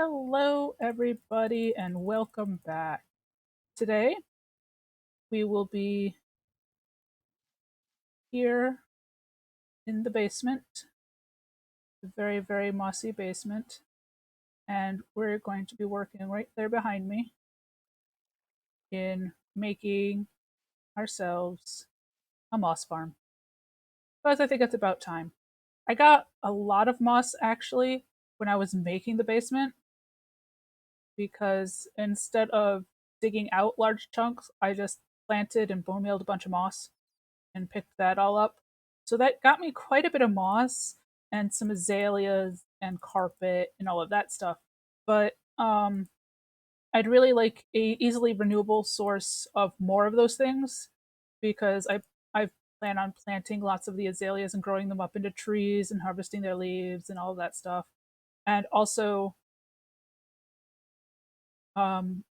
Hello, everybody, and welcome back. Today, we will be here in the basement, the very, very mossy basement, and we're going to be working right there behind me in making ourselves a moss farm. Because I think it's about time. I got a lot of moss actually when I was making the basement, because instead of digging out large chunks, I just planted and bone mealed a bunch of moss and picked that all up. So that got me quite a bit of moss and some azaleas and carpet and all of that stuff. But I'd really like a easily renewable source of more of those things because I plan on planting lots of the azaleas and growing them up into trees and harvesting their leaves and all of that stuff. And also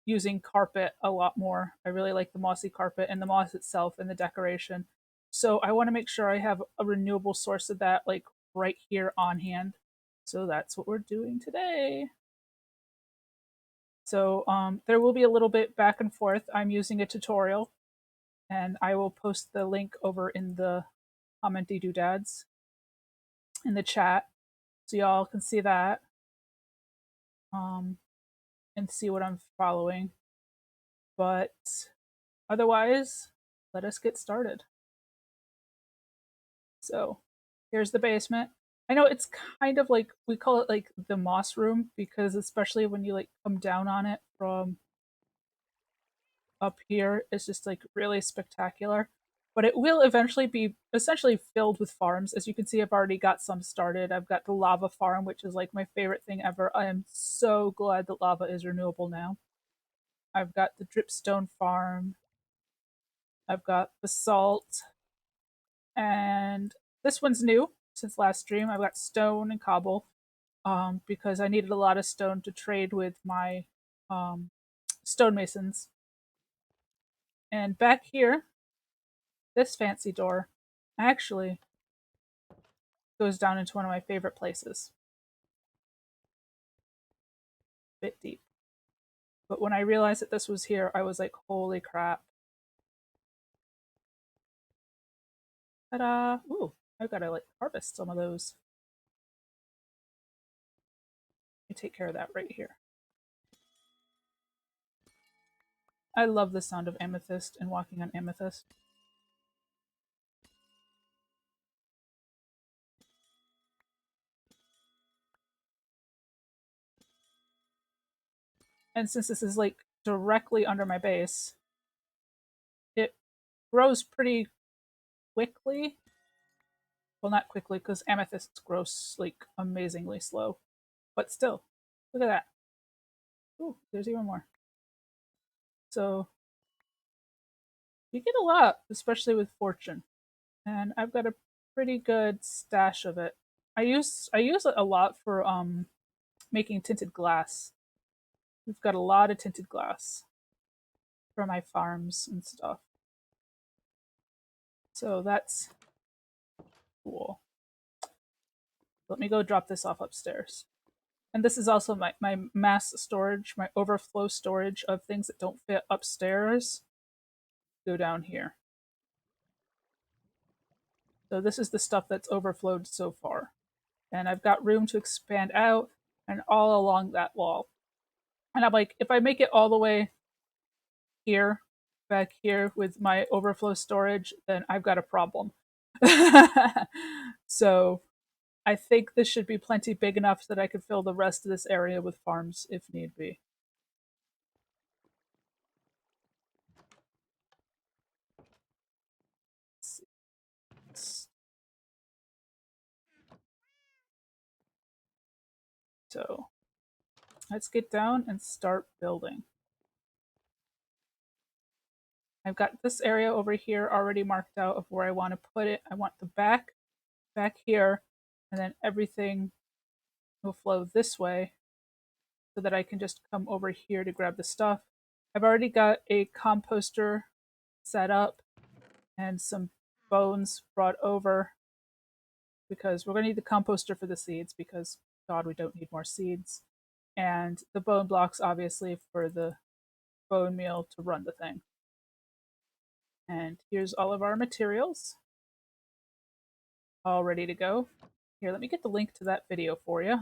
using carpet a lot more. I really like the mossy carpet and the moss itself and the decoration. So I want to make sure I have a renewable source of that like right here on hand. So that's what we're doing today. So there will be a little bit back and forth. I'm using a tutorial, and I will post the link over in the commenty doodads in the chat, so y'all can see that um, and see what I'm following. But otherwise, let us get started. So here's the basement. I know it's kind of like we call it like the moss room because especially when you like come down on it from up here, it's just like really spectacular. But it will eventually be essentially filled with farms. As you can see, I've already got some started. I've got the lava farm, which is like my favorite thing ever. I am so glad that lava is renewable now. I've got the dripstone farm. I've got basalt. And this one's new since last stream. I've got stone and cobble because I needed a lot of stone to trade with my um, stonemasons. And back here, this fancy door actually goes down into one of my favorite places. A bit deep. But when I realized that this was here, I was like, holy crap. Ta-da! Ooh, I've got to like harvest some of those. Let me take care of that right here. I love the sound of amethyst and walking on amethyst. And since this is like directly under my base, it grows pretty quickly. Well, not quickly because amethysts grow like amazingly slow, but still, look at that. Ooh, there's even more. So you get a lot, especially with fortune, and I've got a pretty good stash of it. I use it a lot for making tinted glass. We've got a lot of tinted glass for my farms and stuff. So that's cool. Let me go drop this off upstairs. And this is also my mass storage, my overflow storage of things that don't fit upstairs go down here. So this is the stuff that's overflowed so far. And I've got room to expand out and all along that wall. And I'm like, if I make it all the way here, back here with my overflow storage, then I've got a problem. So I think this should be plenty big enough so that I could fill the rest of this area with farms if need be. So let's get down and start building. I've got this area over here already marked out of where I want to put it. I want the back here, and then everything will flow this way so that I can just come over here to grab the stuff. I've already got a composter set up and some bones brought over because we're going to need the composter for the seeds because, God, we don't need more seeds. and the bone blocks, obviously, for the bone meal to run the thing. And here's all of our materials, all ready to go. Here, let me get the link to that video for you.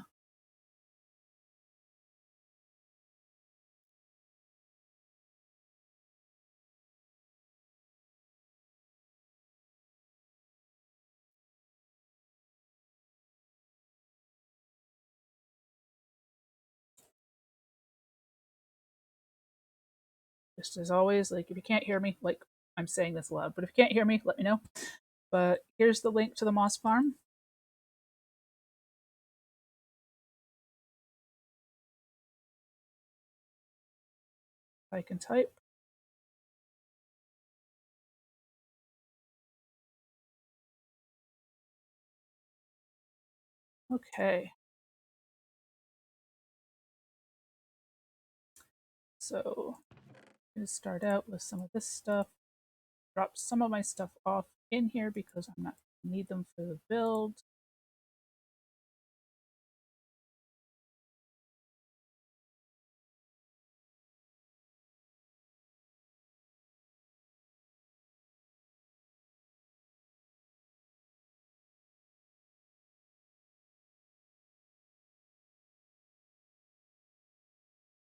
Just as always, like if you can't hear me, like I'm saying this loud, but if you can't hear me, let me know. But here's the link to the moss farm. I can type. Okay. So I'm going to start out with some of this stuff. Drop some of my stuff off in here because I'm not going to need them for the build.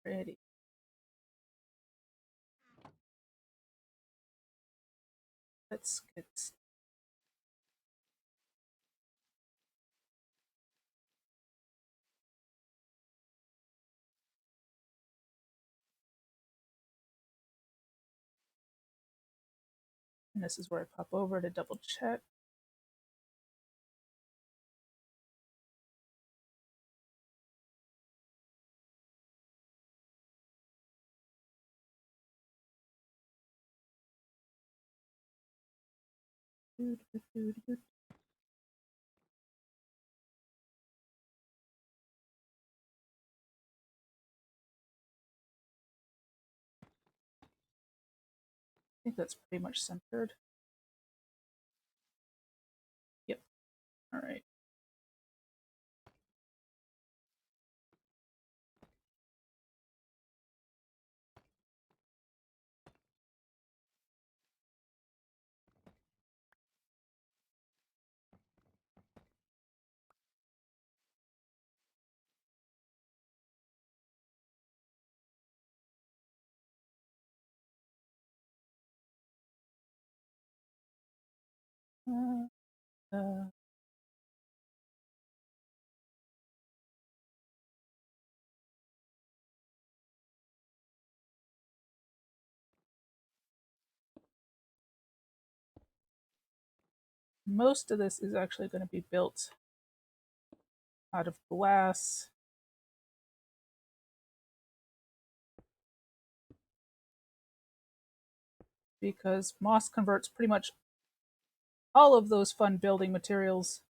Ready. Let's get. And this is where I pop over to double check. I think that's pretty much centered. Yep. All right. Uh, uh, most of this is actually going to be built out of glass. Because moss converts pretty much all of those fun building materials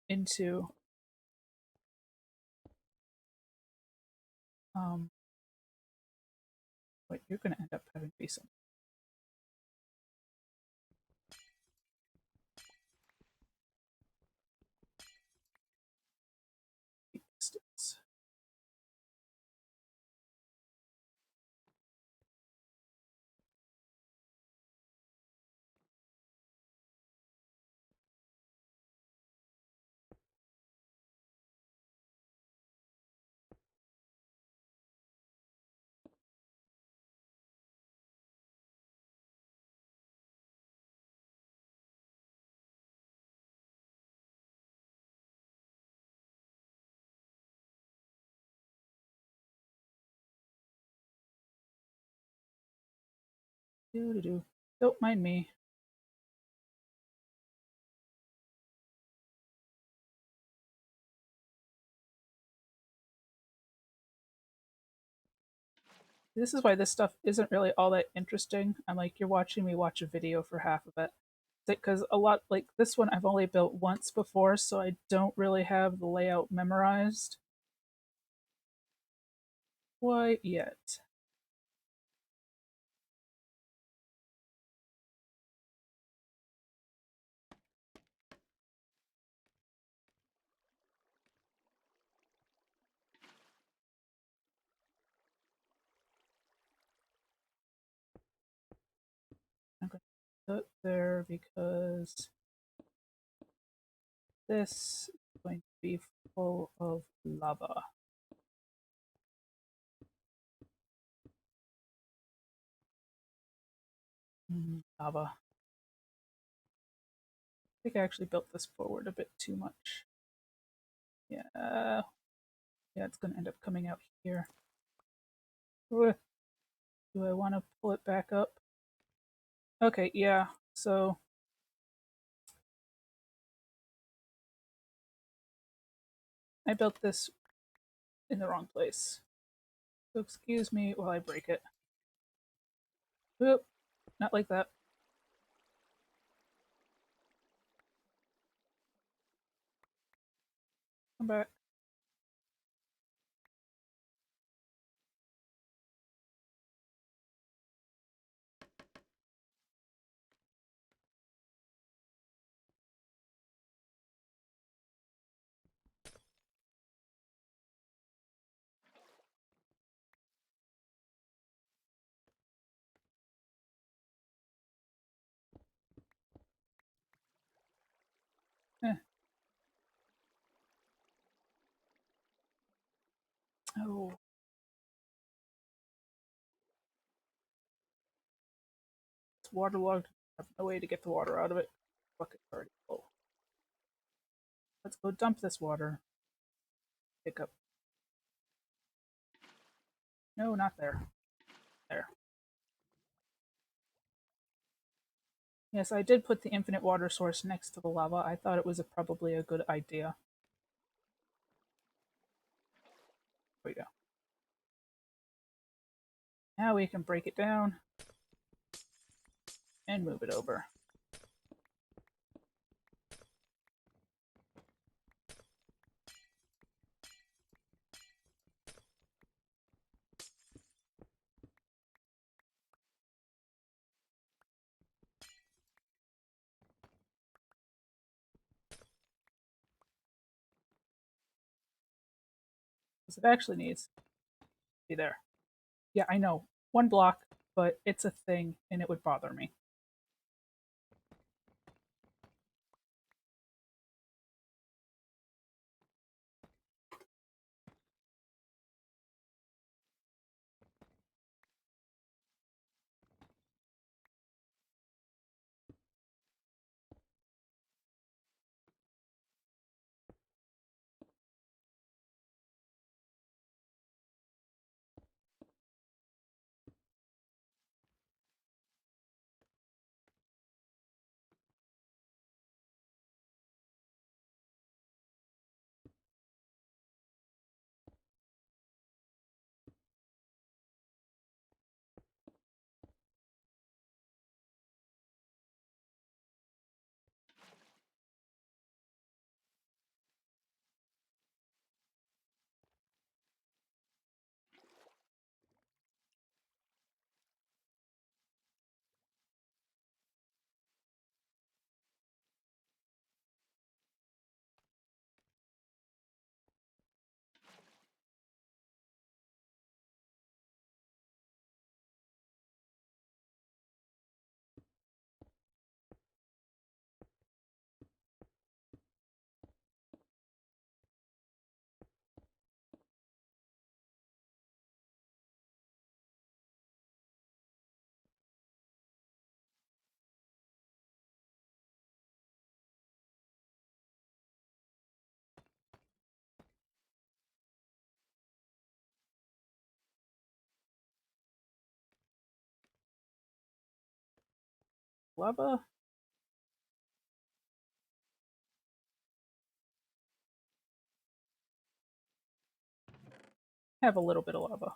into wait, you're going to end up having to be some distance. Do do do. Don't mind me. This is why this stuff isn't really all that interesting. I'm like, you're watching me watch a video for half of it. Because a lot like this one I've only built once before, so I don't really have the layout memorized quite yet. put there because this is going to be full of lava. Lava. I think I actually built this forward a bit too much. Yeah, yeah, it's going to end up coming out here. Ugh. Do I want to pull it back up? Okay, yeah, so I built this in the wrong place. So excuse me while I break it. Oop, not like that. Come back. Eh. Oh, it's waterlogged. I have no way to get the water out of it. Bucket's already full. Let's go dump this water. Pick up. No, not there. There. Yes, I did put the infinite water source next to the lava. I thought it was probably a good idea. There we go. Now we can break it down and move it over. Because it actually needs to be there. Yeah, I know. One block, but it's a thing and it would bother me. Lava? Have a little bit of lava.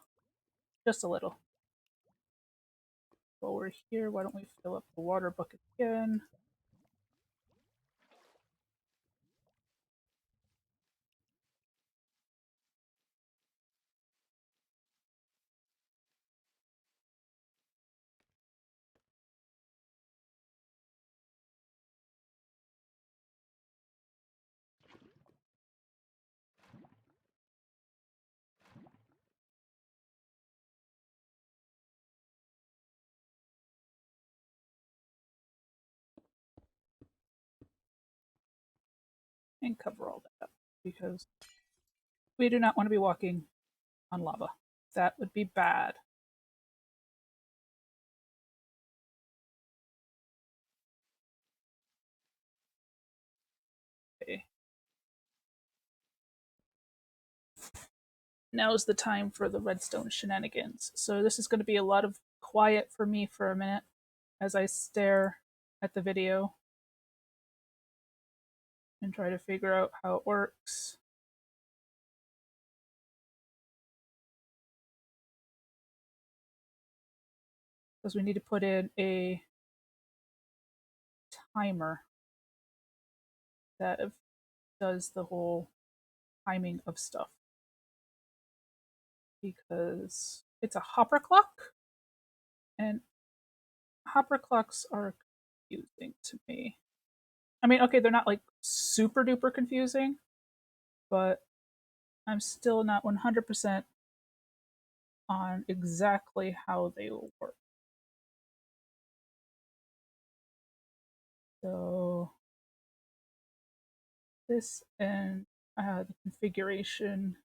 Just a little. While we're here, why don't we fill up the water bucket again? and cover all that up because we do not want to be walking on lava. That would be bad. Okay. Now's the time for the redstone shenanigans. So this is going to be a lot of quiet for me for a minute as I stare at the video and try to figure out how it works. Because we need to put in a timer that does the whole timing of stuff. Because it's a hopper clock, and hopper clocks are confusing to me. I mean, okay, they're not like super duper confusing, but I'm still not 100% on exactly how they will work. So this and the configuration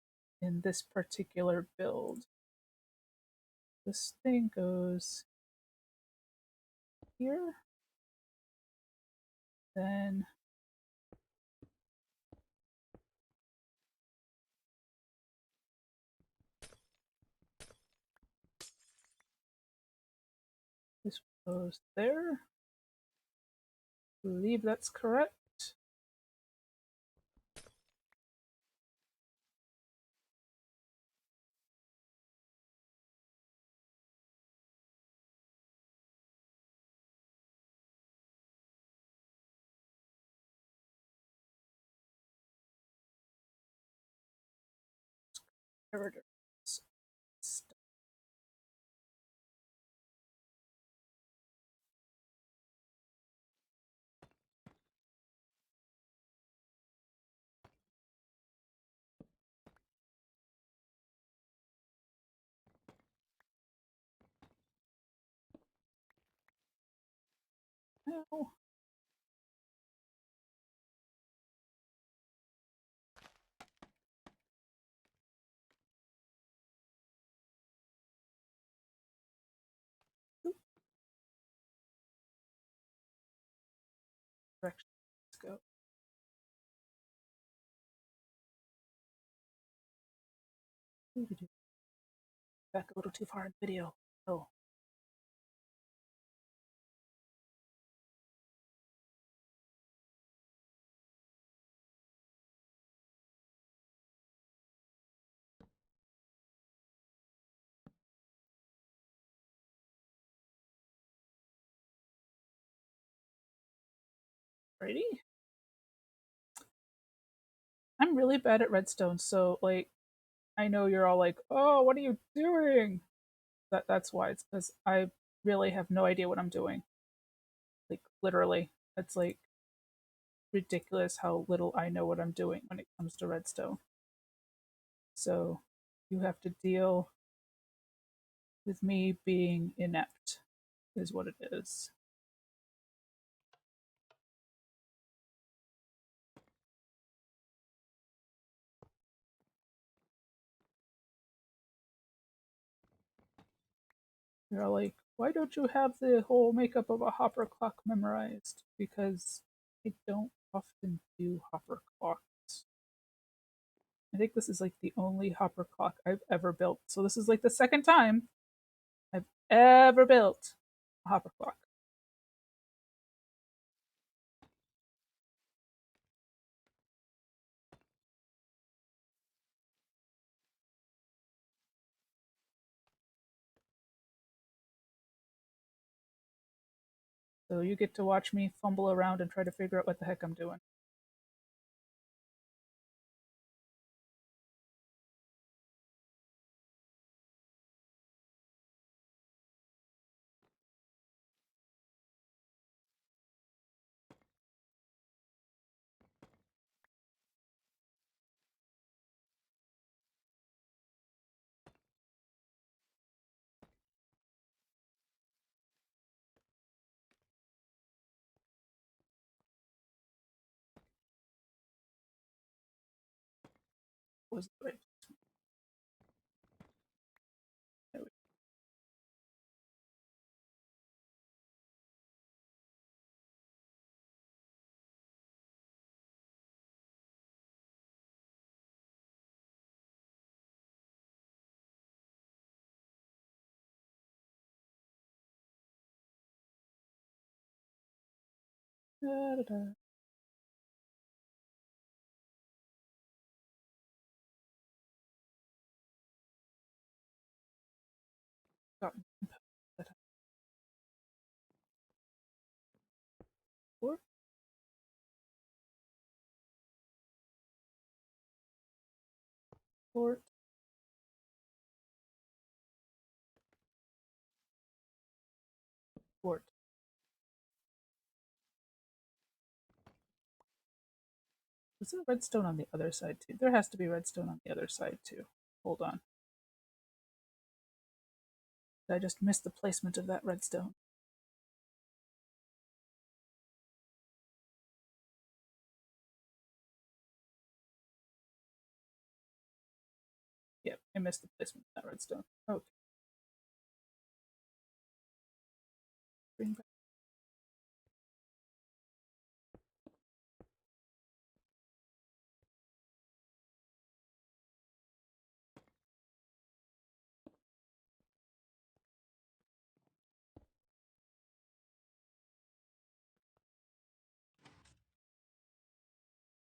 in this particular build. This thing goes here, then this goes there. I believe that's correct. Now, direction. Let's go. Back a little too far in the video. Oh, righty. I'm really bad at redstone, so like I know you're all like, "Oh, what are you doing?" That's why. It's because I really have no idea what I'm doing. Like literally, it's like ridiculous how little I know what I'm doing when it comes to redstone. So you have to deal with me being inept, is what it is. You're all like, why don't you have the whole makeup of a hopper clock memorized? Because I don't often do hopper clocks. I think this is like the only hopper clock I've ever built. So this is like the second time I've ever built a hopper clock. So you get to watch me fumble around and try to figure out what the heck I'm doing. was the right placement. There we go. Da, da, da. Got that. Port, port, port. Was there redstone on the other side too? There has to be redstone on the other side too. Hold on. I just missed the placement of that redstone. Yep, I missed the placement of that redstone. Okay. Bring back.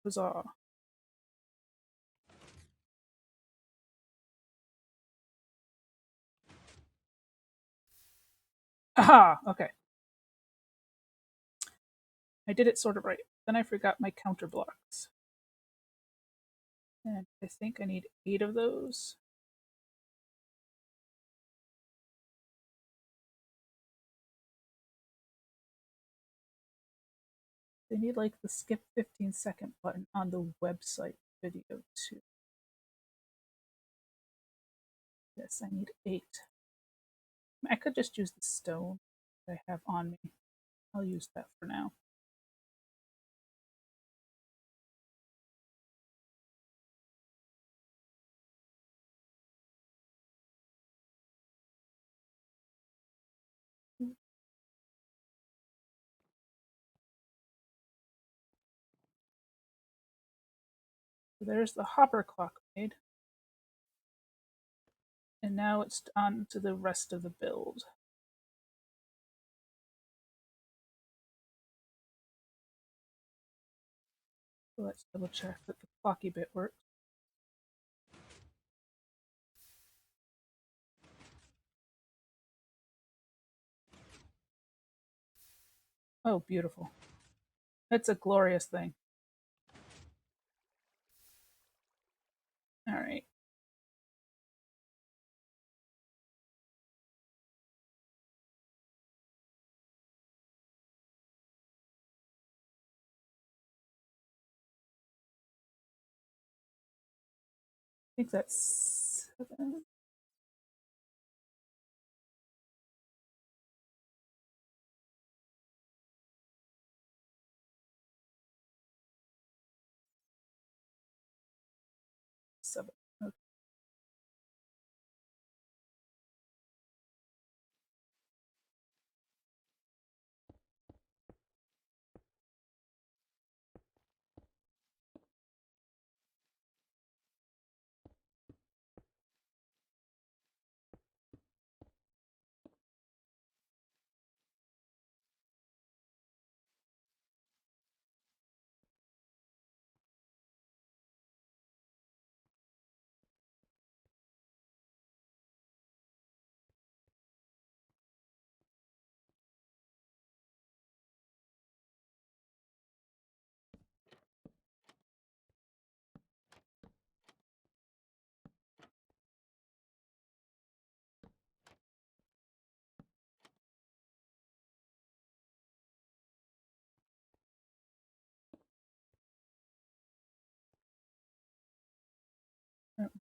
Huzzah. Aha! Okay. I did it sort of right. Then I forgot my counter blocks. And I think I need 8 of those. They need like the skip 15-second button on the website video too. Yes, I need 8. I could just use the stone that I have on me. I'll use that for now. So there's the hopper clock made. And now it's on to the rest of the build. So let's double check that the clocky bit works. Oh, beautiful. It's a glorious thing. All right. I think that's 7. Okay.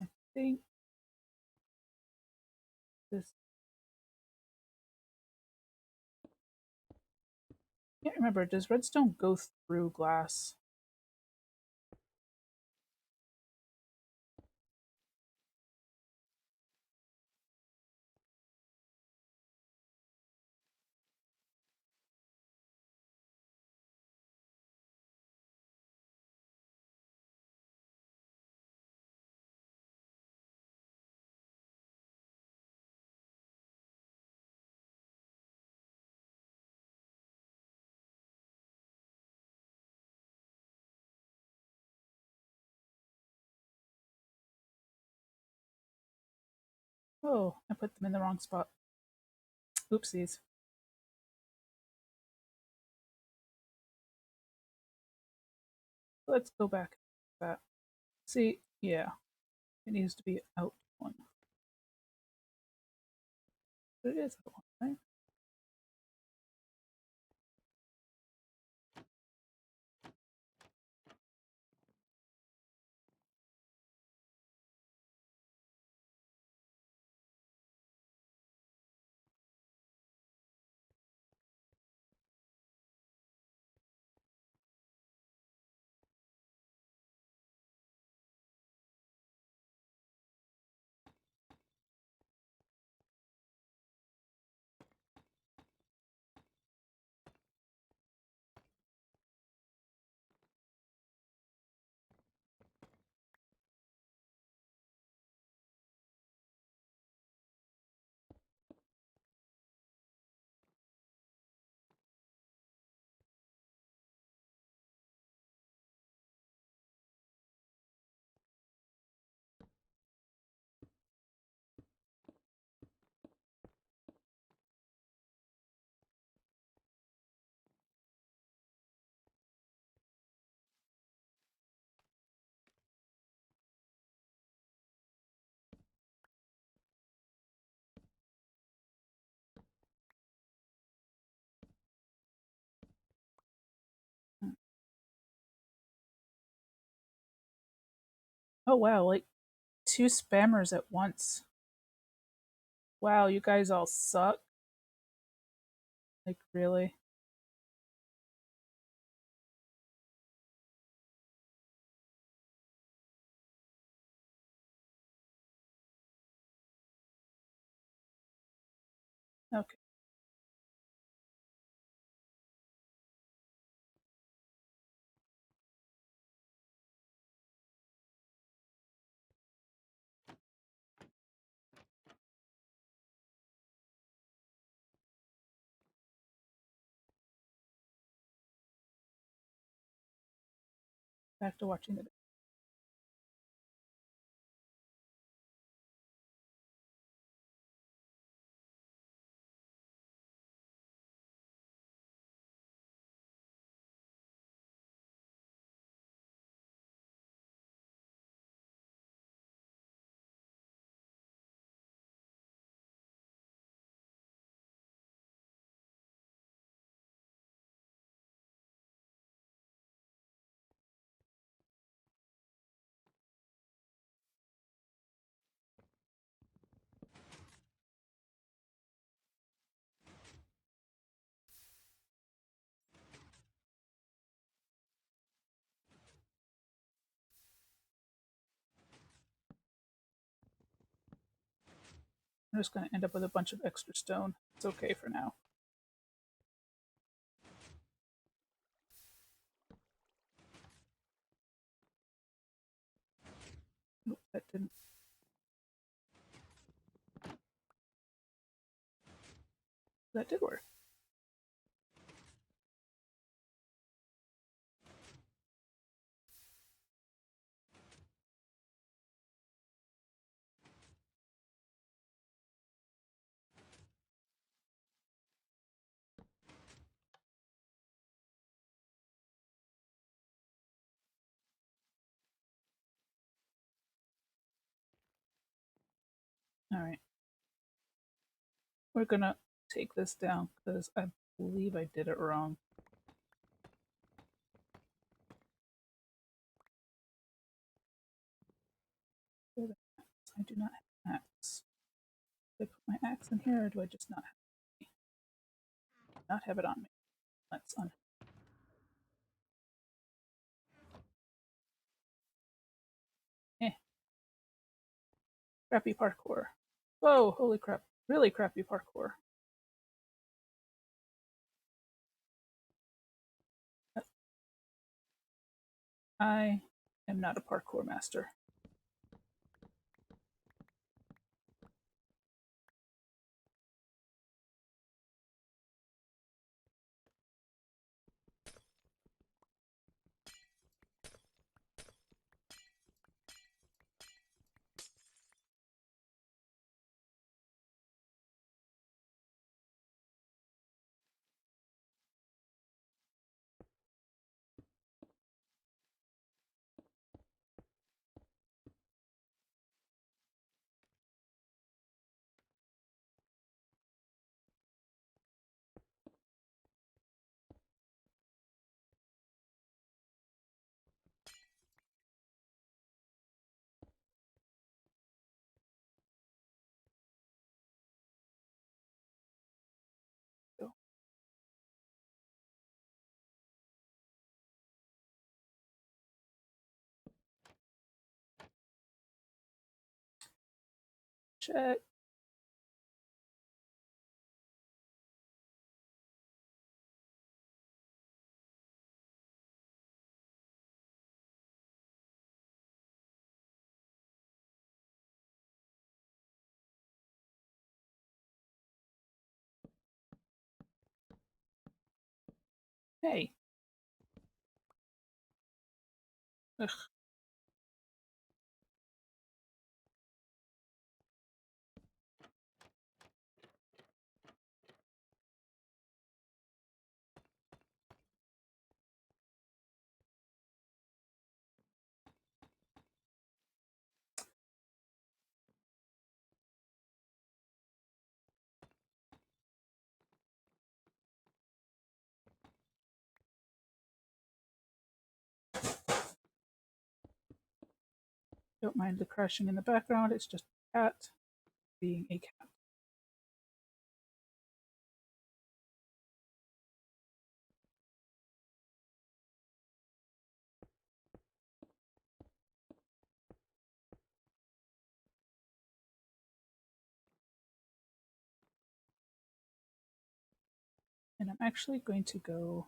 I think this. I can't remember. Does redstone go through glass? Oh, I put them in the wrong spot. Oopsies. Let's go back to that. See, yeah, it needs to be out one. But it is out one, right? Oh wow, like two spammers at once. Wow, you guys all suck. Like, really? Okay. Back to watching the. I'm just going to end up with a bunch of extra stone. It's okay for now. Nope, that didn't. That did work. All right. We're going to take this down because I believe I did it wrong. I do not have an axe. Do I put my axe in here or do I just not have it on me? Let's eh, crappy parkour. Whoa, holy crap. Really crappy parkour. I am not a parkour master. Check. Hey. Ugh. Don't mind the crashing in the background. It's just a cat being a cat. And I'm actually going to go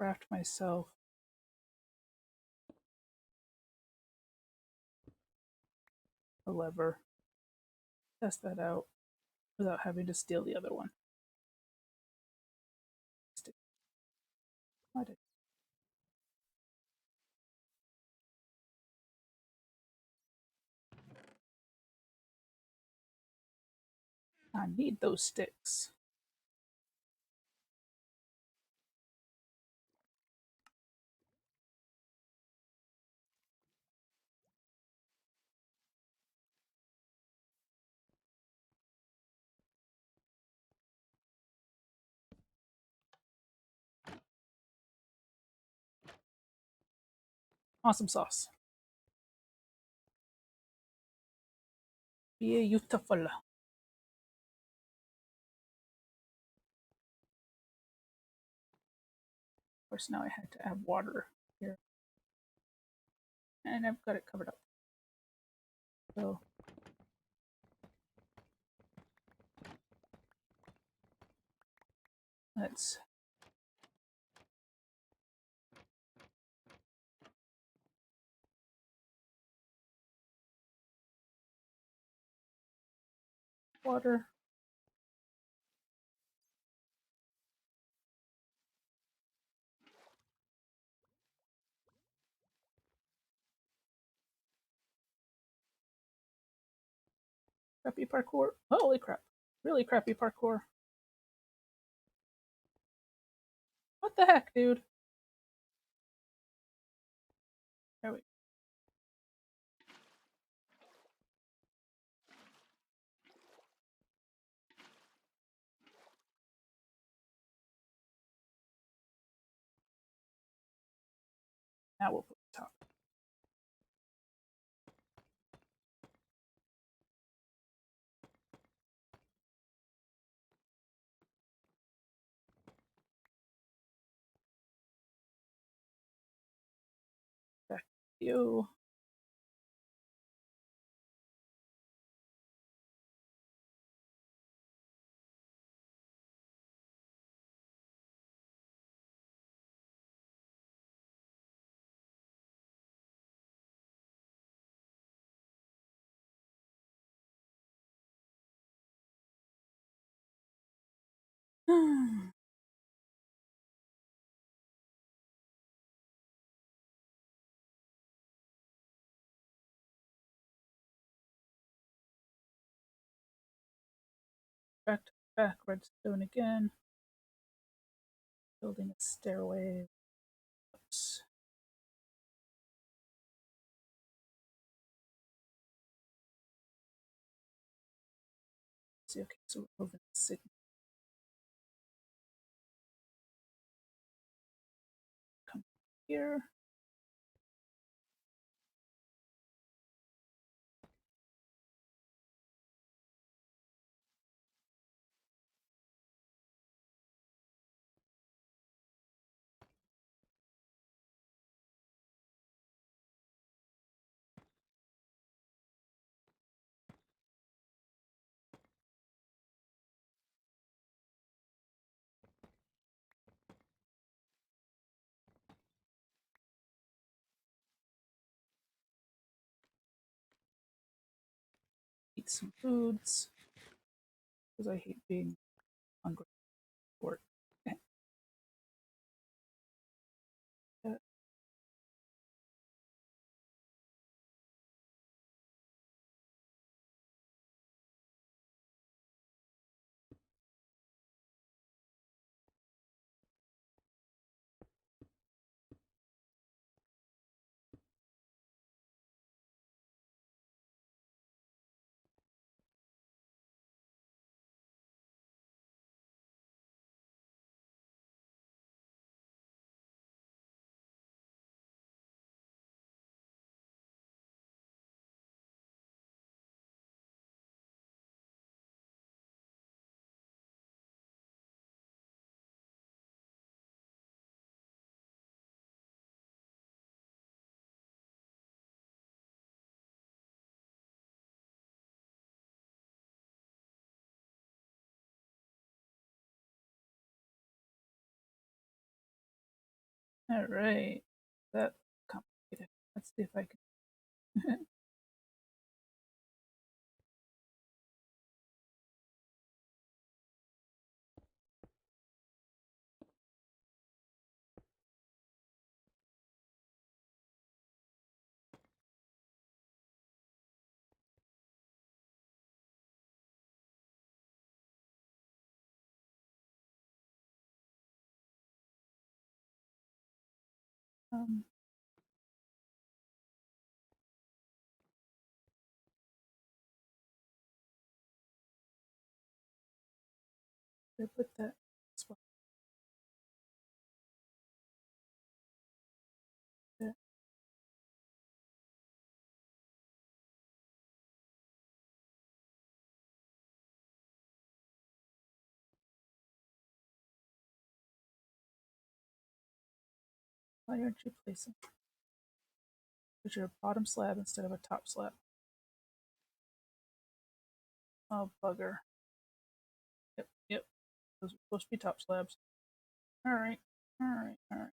craft myself a lever. Test that out without having to steal the other one. I need those sticks. Awesome sauce. Beautiful. Of course, now I had to add water here. And I've got it covered up. So let's water. Crappy parkour. Holy crap. Really crappy parkour. What the heck, dude? There we go. Now we'll put the top. Back to you. back, redstone again. Building a stairway. Oops. See, okay, so we're moving the signal. Come here. eat some foods because I hate being hungry for it. All right, that's complicated. Let's see if I can. um, I put that spot there. Why aren't you placing? Because you're a bottom slab instead of a top slab. Oh, bugger. Yep, yep. Those are supposed to be top slabs. All right, all right, all right.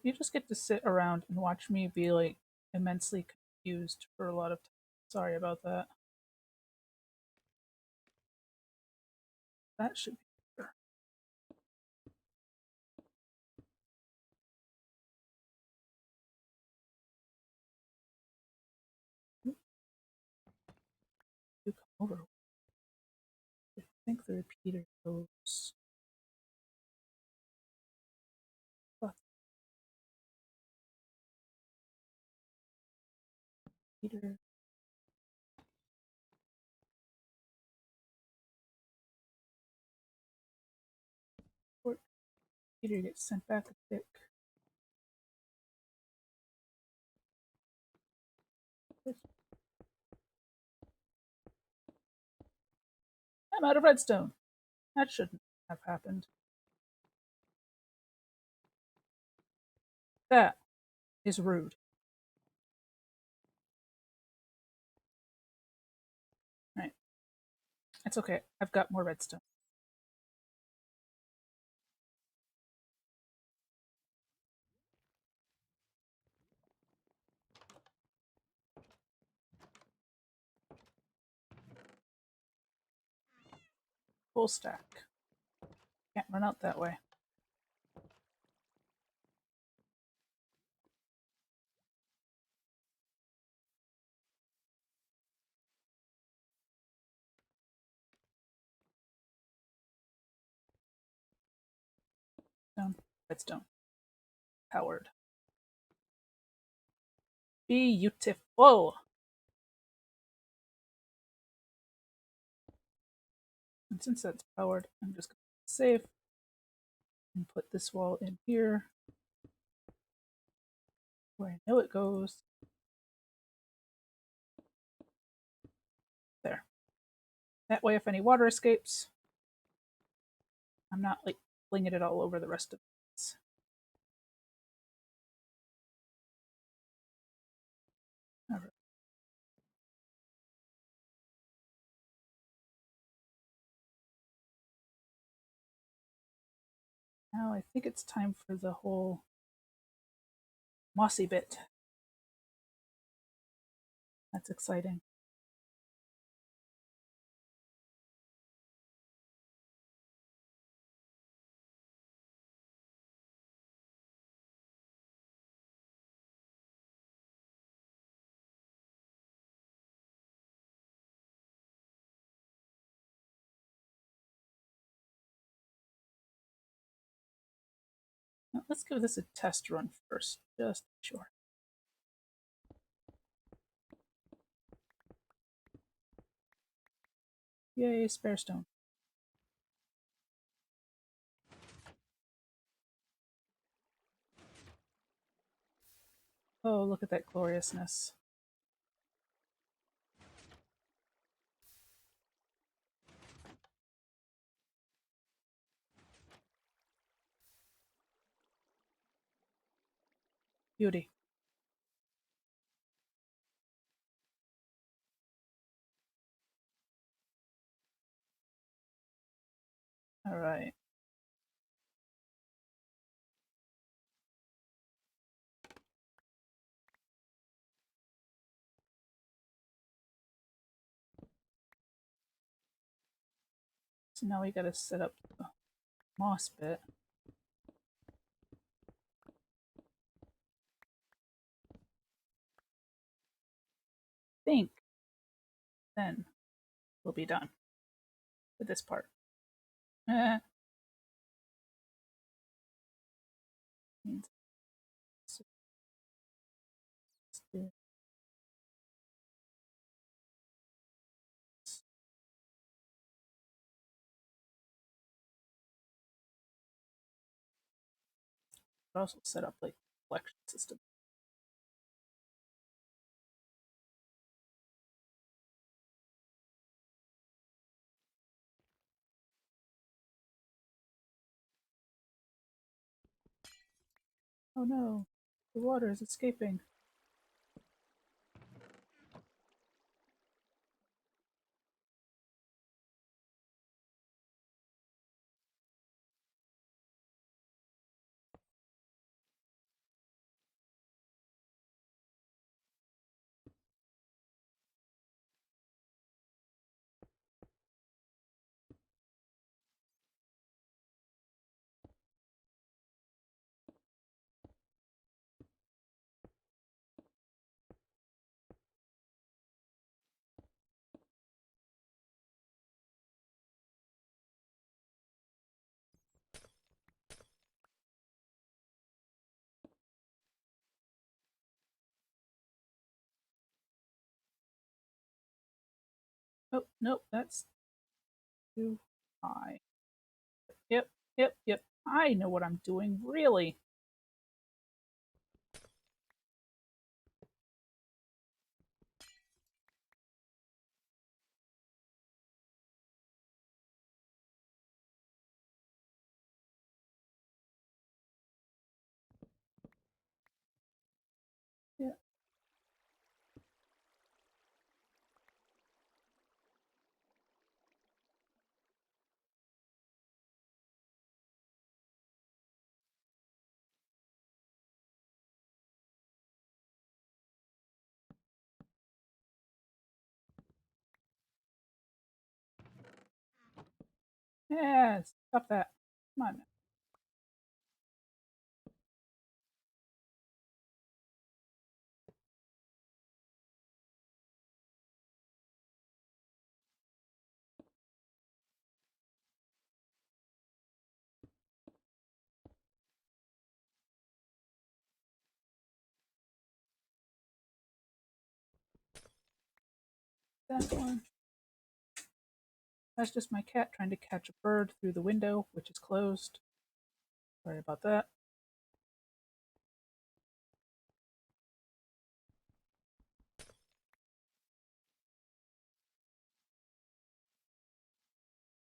You just get to sit around and watch me be like immensely confused for a lot of time. Sorry about that. That should be better. You come over. I think the repeater goes. Fuck, repeater. Or repeater gets sent back a tick. I'm out of redstone. That shouldn't have happened. That is rude. Right. It's okay. I've got more redstone. Full stack. Can't run out that way. Stone. Redstone. Powered. Beautiful. And since that's powered, I'm just going to save and put this wall in here where I know it goes. There. That way, if any water escapes, I'm not like flinging it all over the rest of this. All right. Now I think it's time for the whole mossy bit. That's exciting. Now, let's give this a test run first, just to be sure. Yay, spare stone. Oh, look at that gloriousness. Beauty. All right. So now we gotta set up the moss bit. Think then we'll be done with this part. Eh, means it also set up like collection system. Oh no, the water is escaping. Oh, nope, that's too high. Yep, yep. I know what I'm doing, really. Yeah, yeah, stop that. Come on. That one. That's just my cat trying to catch a bird through the window, which is closed. Sorry about that.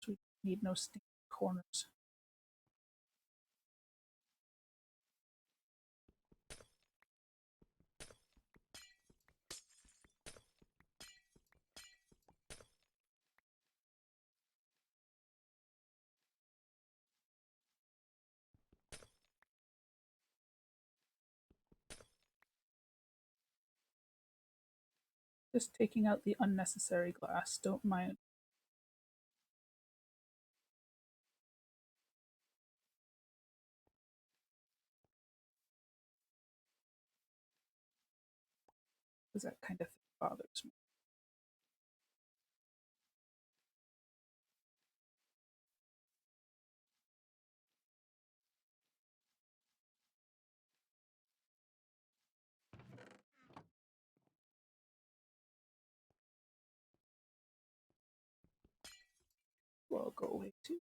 So we need no stinky corners. Just taking out the unnecessary glass. Don't mind. Because that kind of thing bothers me. Well, go away too.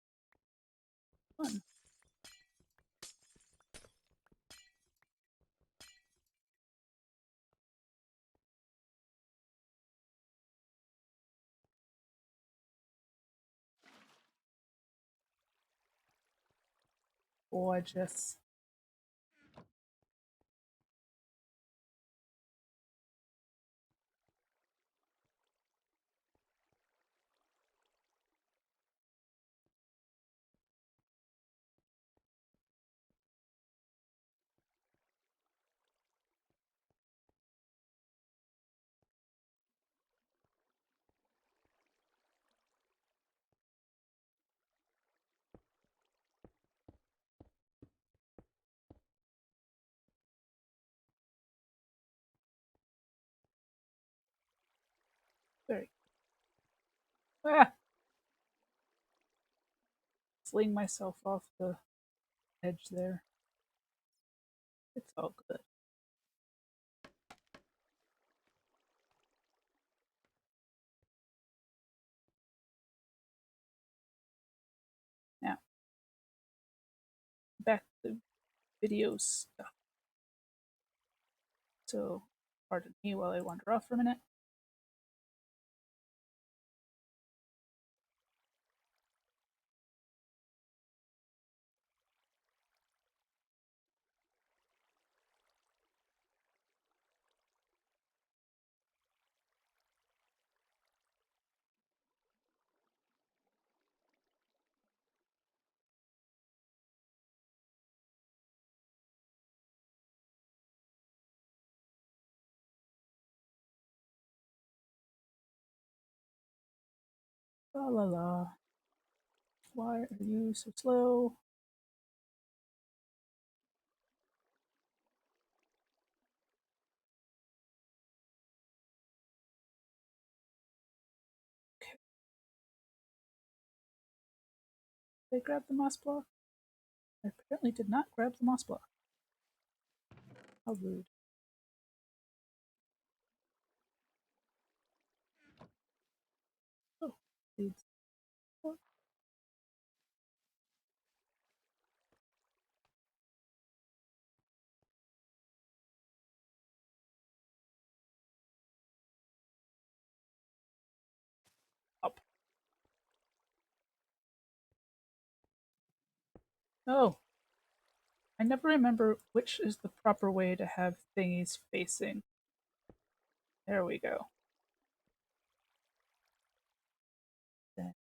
Fun. Gorgeous. Very. Ah! Sling myself off the edge there. It's all good. Now, back to the video stuff. So, pardon me while I wander off for a minute. La la la. Why are you so slow? Okay. Did I grab the moss block? I apparently did not grab the moss block. How rude. Oh, leads up. Oh, I never remember which is the proper way to have thingies facing. There we go. Then,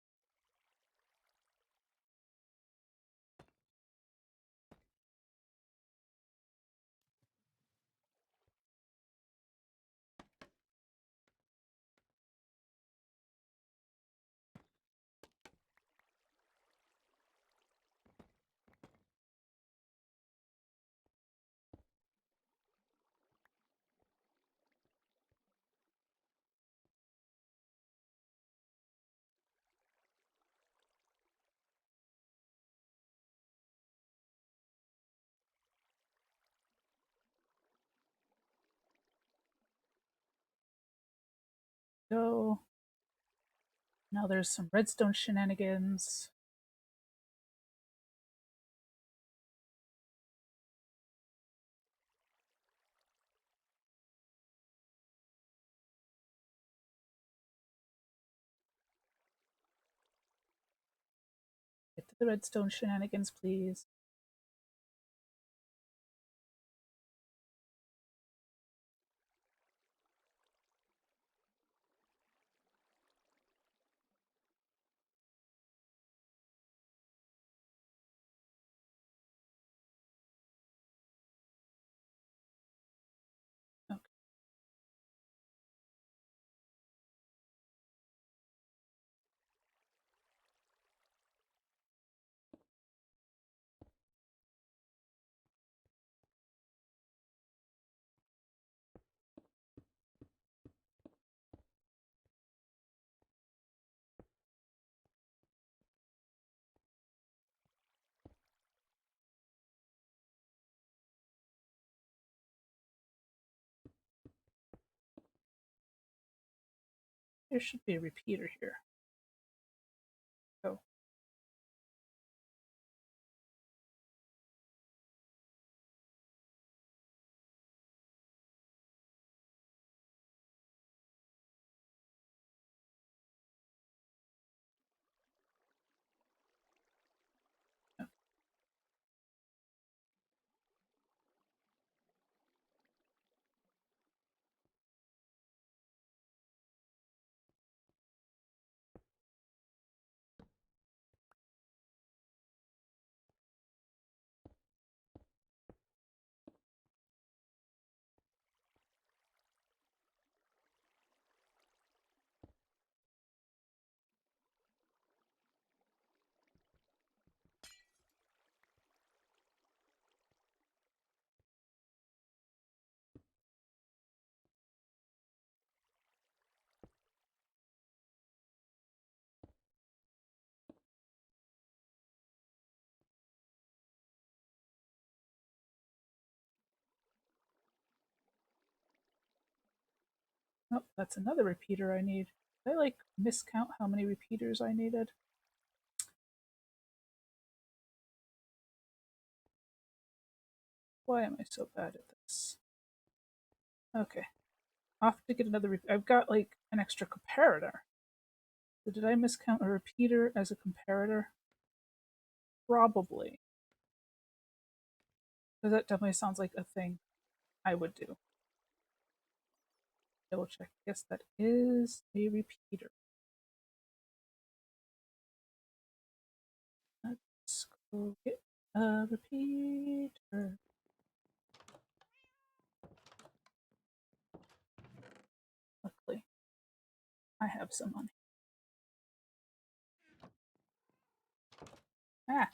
go. Now there's some redstone shenanigans. Get to the redstone shenanigans, please. Okay. There should be a repeater here. Oh. Oh, that's another repeater I need. Did I like miscount how many repeaters I needed? Why am I so bad at this? Okay. Off to get another. I've got like an extra comparator. So did I miscount a repeater as a comparator? Probably. Because that definitely sounds like a thing I would do. Double check. Yes, that is a repeater. Let's go get a repeater. Luckily, I have some money. Ah,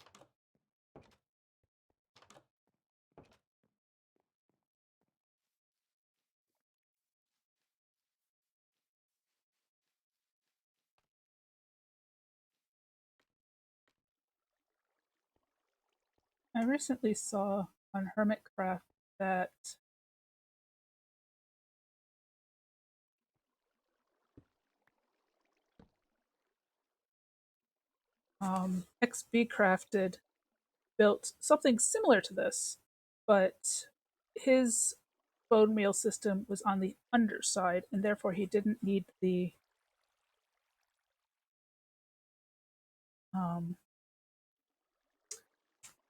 I recently saw on Hermitcraft that XB Crafted built something similar to this, but his bone meal system was on the underside, and therefore he didn't need the um,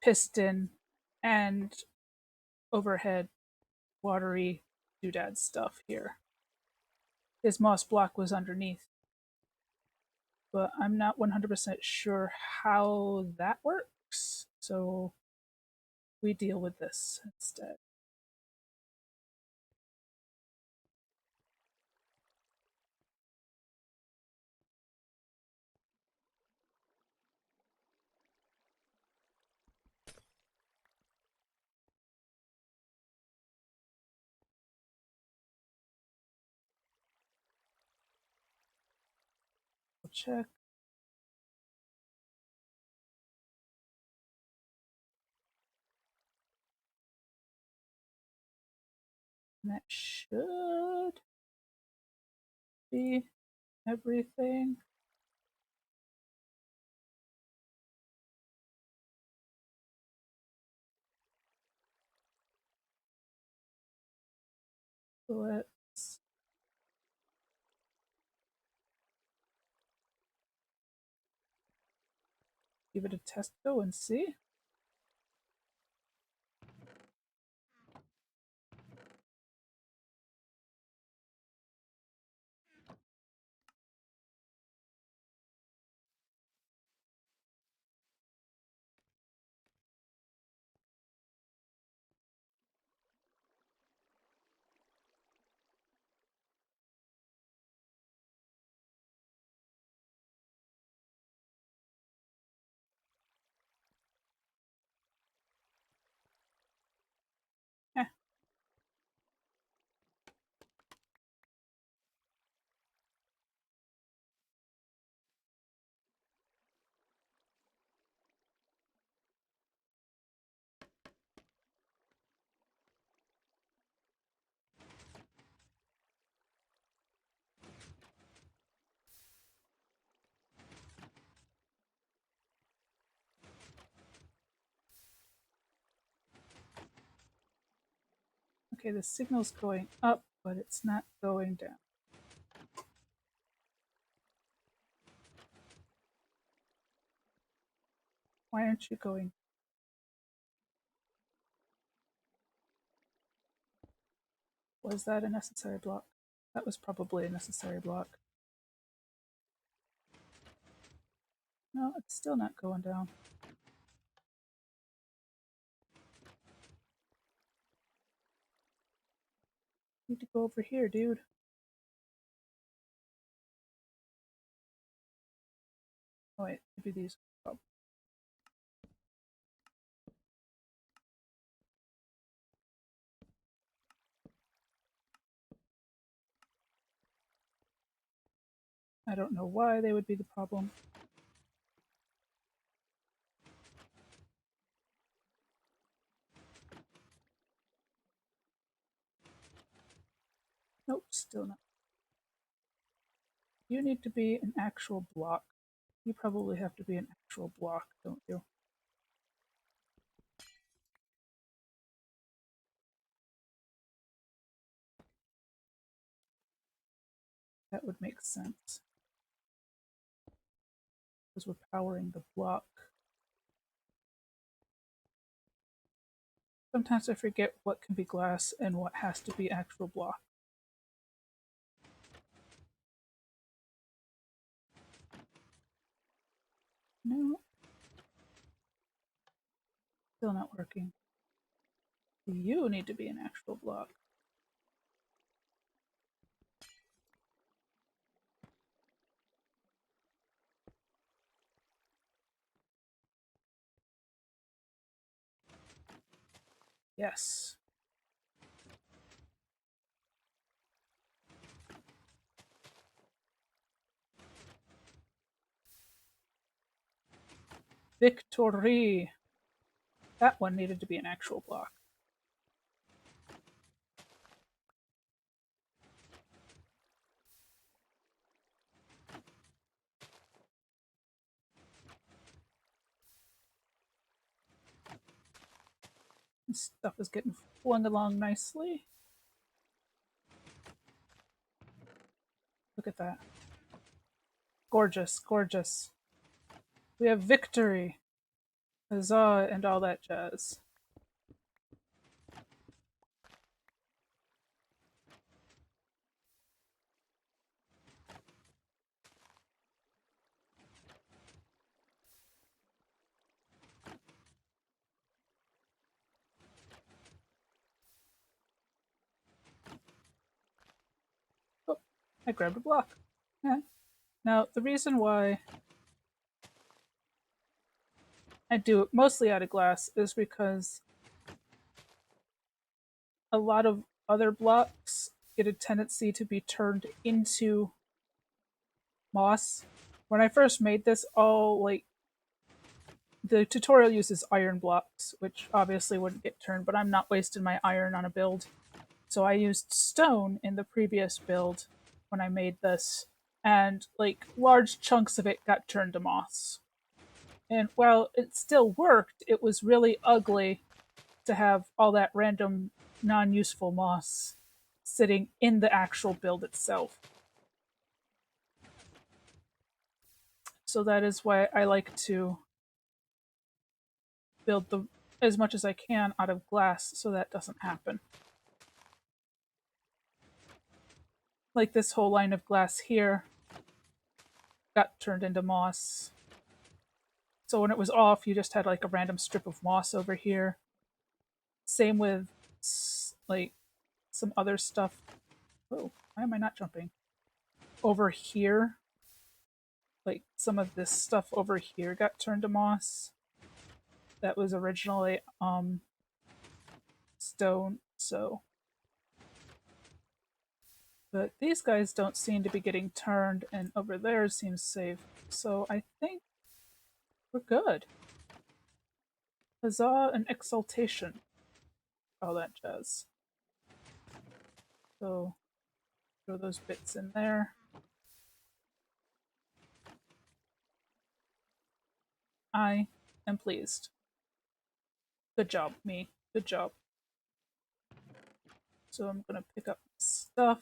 piston and overhead watery doodad stuff here. His moss block was underneath, but I'm not 100% sure how that works. So we deal with this instead. We'll check. And that should be everything. let's give it a test go and see. Eh. Okay, the signal's going up, but it's not going down. Why aren't you going? Was that a necessary block? That was probably a necessary block. No, it's still not going down. Need to go over here, dude. Oh wait, maybe these. Oh. I don't know why they would be the problem. Nope, still not. You need to be an actual block. You probably have to be an actual block, don't you? That would make sense. Because we're powering the block. Sometimes I forget what can be glass and what has to be actual block. No. Still not working. You need to be an actual block. Yes. Victory! That one needed to be an actual block. This stuff is getting flung along nicely. Look at that. Gorgeous, gorgeous. We have victory. Huzzah and all that jazz. Oh, I grabbed a block. Yeah. Now, the reason why I do it mostly out of glass is because a lot of other blocks get a tendency to be turned into moss. When I first made this, the tutorial uses iron blocks, which obviously wouldn't get turned, but I'm not wasting my iron on a build. So I used stone in the previous build when I made this, and like large chunks of it got turned to moss. And while it still worked, it was really ugly to have all that random non-useful moss. sitting in the actual build itself. So that is why I like to build as much as I can out of glass so that doesn't happen. Like this whole line of glass here got turned into moss. So when it was off, you just had like a random strip of moss over here. Same with like some other stuff. Oh, why am I not jumping? Over here, like some of this stuff over here got turned to moss. That was originally stone, so. But these guys don't seem to be getting turned, and over there seems safe. So I think we're good. Huzzah and exaltation. All that jazz. So throw those bits in there. I am pleased. Good job, me. Good job. So I'm gonna pick up stuff.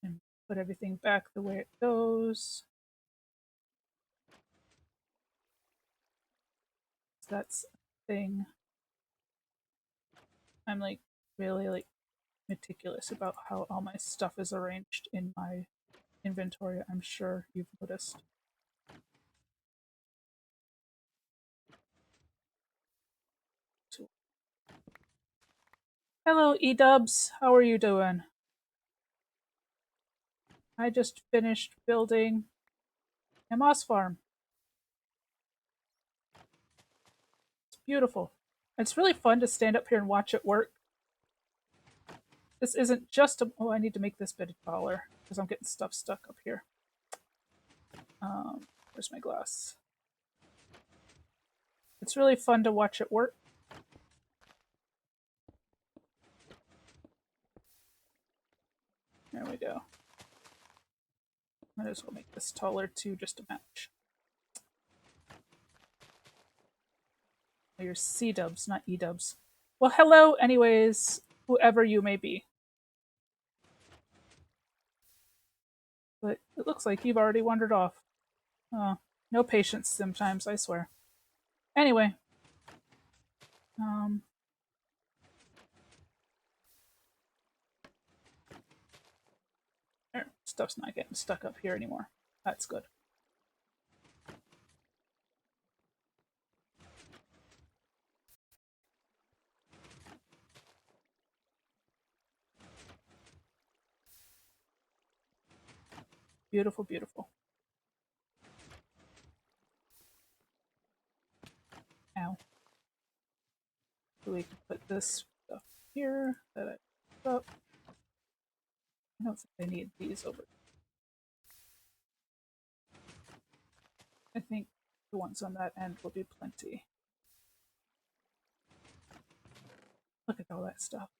And put everything back the way it goes. So that's a thing. I'm like really like meticulous about how all my stuff is arranged in my inventory. I'm sure you've noticed. Hello, E-dubs. How are you doing? I just finished building a moss farm. It's beautiful. It's really fun to stand up here and watch it work. This isn't just a... Oh, I need to make this bit taller because I'm getting stuff stuck up here. Where's my glass? It's really fun to watch it work. There we go. Might as well make this taller too, just to match. Oh, you're C-dubs, not E-dubs. Well, hello, anyways, whoever you may be. But it looks like you've already wandered off. Oh, no patience sometimes, I swear. Anyway. There, stuff's not getting stuck up here anymore. That's good. Beautiful, beautiful. Ow. So we can put this stuff here that I put up. I don't think I need these over. I think the ones on that end will be plenty. Look at all that stuff.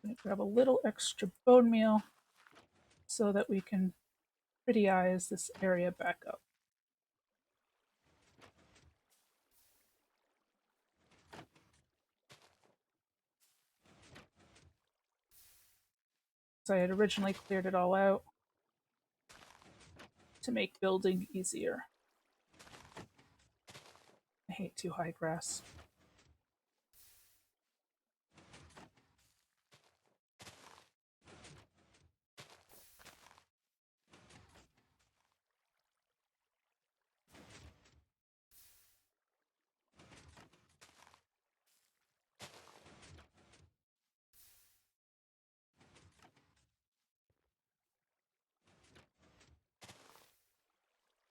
I'm going to grab a little extra bone meal so that we can pretty eyes this area back up. So I had originally cleared it all out to make building easier. I hate too high grass.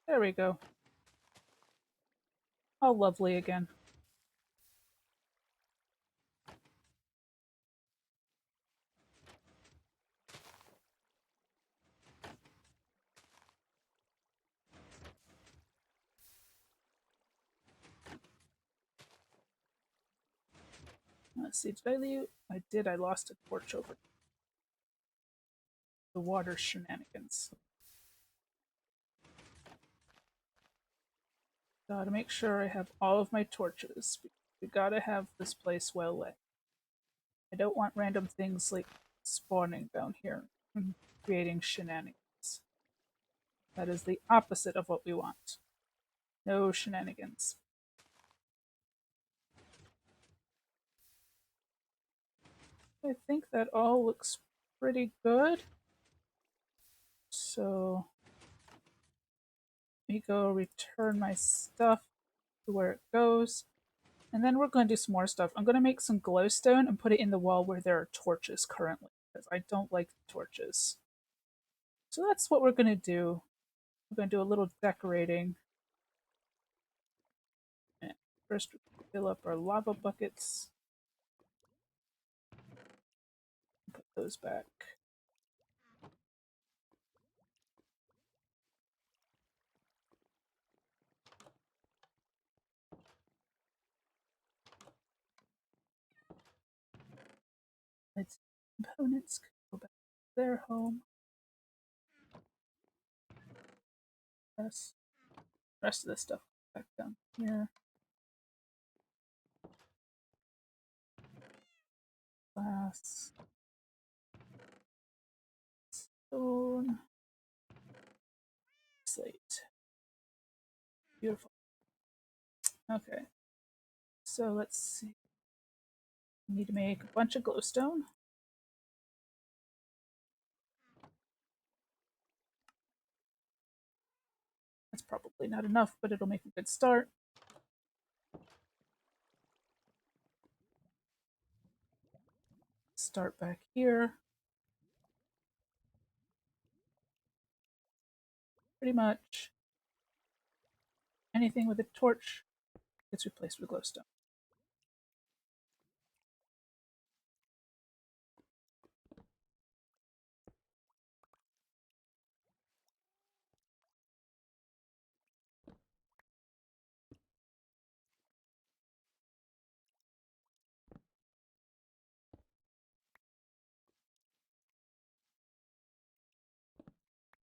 There we go. All lovely again. Let's see, did I leave? I did, I lost a torch over the water shenanigans. Gotta make sure I have all of my torches. We gotta have this place well lit. I don't want random things like spawning down here and creating shenanigans. That is the opposite of what we want. No shenanigans. I think that all looks pretty good. So let me go return my stuff to where it goes. And then we're going to do some more stuff. I'm going to make some glowstone and put it in the wall where there are torches currently, because I don't like the torches. So that's what we're going to do. We're going to do a little decorating. And first, we fill up our lava buckets. Put those back. Its components can go back to their home. Rest of this stuff back down here. Glass. Stone. Slate. Beautiful. Okay. So let's see. We need to make a bunch of glowstone. That's probably not enough, but it'll make a good start. Start back here. Pretty much anything with a torch gets replaced with glowstone.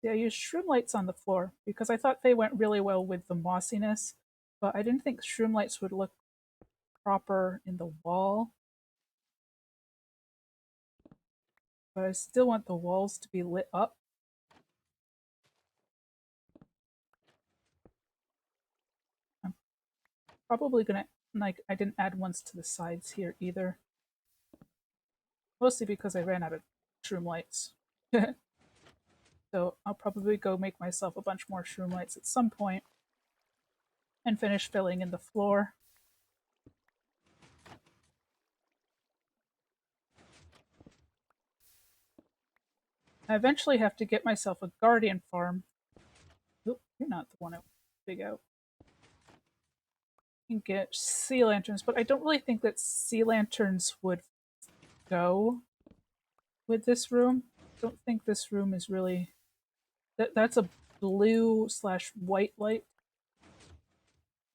Yeah, I used shroom lights on the floor because I thought they went really well with the mossiness, but I didn't think shroom lights would look proper in the wall. But I still want the walls to be lit up. I'm probably gonna, like, I didn't add ones to the sides here either. Mostly because I ran out of shroom lights. So I'll probably go make myself a bunch more shroom lights at some point and finish filling in the floor. I eventually have to get myself a guardian farm. Oop, you're not the one I dig out. You can get sea lanterns, but I don't really think that sea lanterns would go with this room. I don't think this room is really... That's a blue slash white light.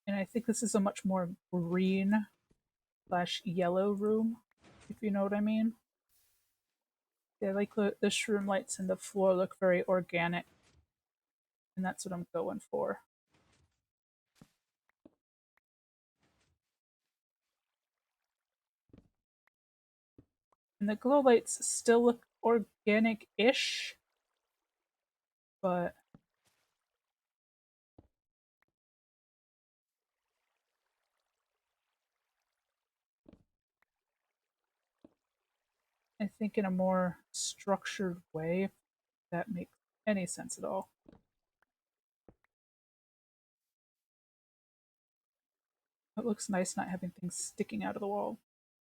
And I think this is a much more green slash yellow room, if you know what I mean. Yeah, like the shroom lights in the floor look very organic. And that's what I'm going for. And the glow lights still look organic-ish, but I think in a more structured way, if that makes any sense at all. It looks nice not having things sticking out of the wall.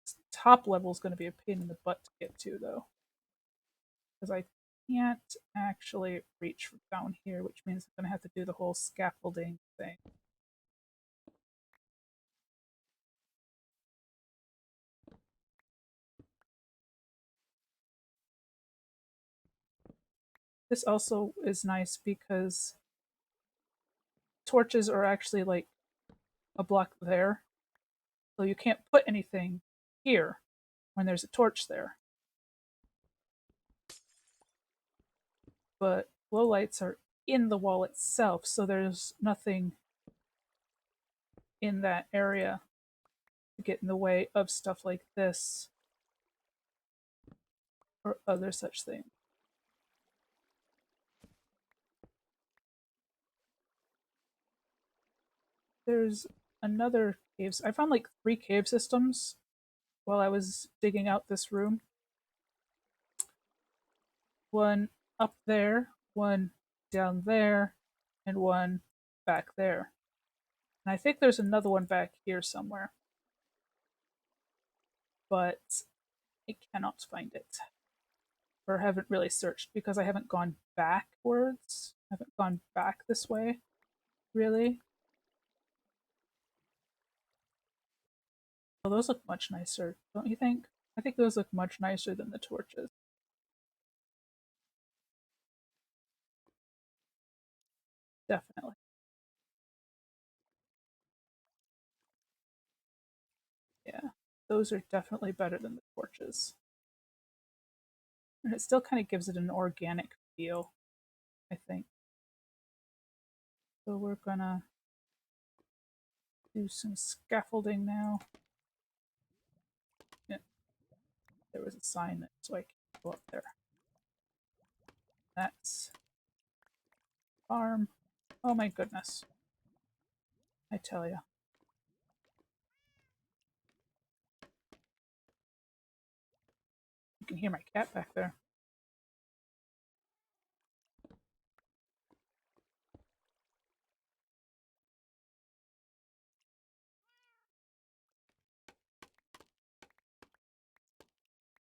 This top level is going to be a pain in the butt to get to, though, because I can't actually reach from down here, which means I'm going to have to do the whole scaffolding thing. This also is nice because torches are actually like a block there, so you can't put anything here. when there's a torch there. But glow lights are in the wall itself, so there's nothing in that area to get in the way of stuff like this or other such things. There's another cave. I found like 3 cave systems while I was digging out this room. One up there, one down there, and one back there. And I think there's another one back here somewhere, but I cannot find it. Or haven't really searched because I haven't gone backwards. I haven't gone back this way, really. Well, those look much nicer, don't you think? I think those look much nicer than the torches. Definitely. Yeah, those are definitely better than the torches. And it still kind of gives it an organic feel, I think. So we're gonna do some scaffolding now. Yeah, there was a sign that so I can go up there. That's farm. Oh my goodness. I tell you. You can hear my cat back there.